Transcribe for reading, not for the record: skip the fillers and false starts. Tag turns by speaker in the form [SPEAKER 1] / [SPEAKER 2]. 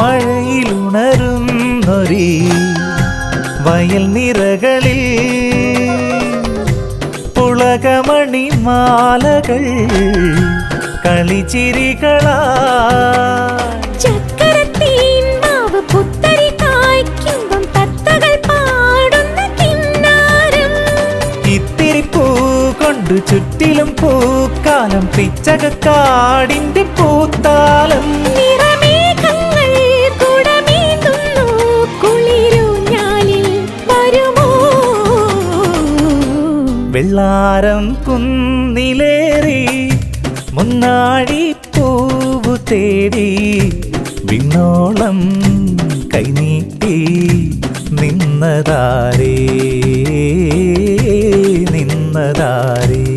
[SPEAKER 1] മഴയിലുണരുന്നൊരീ വയൽ നിറകളിൽ പുളകമണിമാലകൾ കളിച്ചിരികളാ ചുറ്റിലും പൂക്കാലം പിച്ചകക്കാടിന്റെ പൂത്താലം വെള്ളാരം കുന്നിലേറി മുന്നാഴി പൂവു തേടി വിണ്ണോളം കൈനീട്ടി നിന്നതാരേ നിന്നതാരേ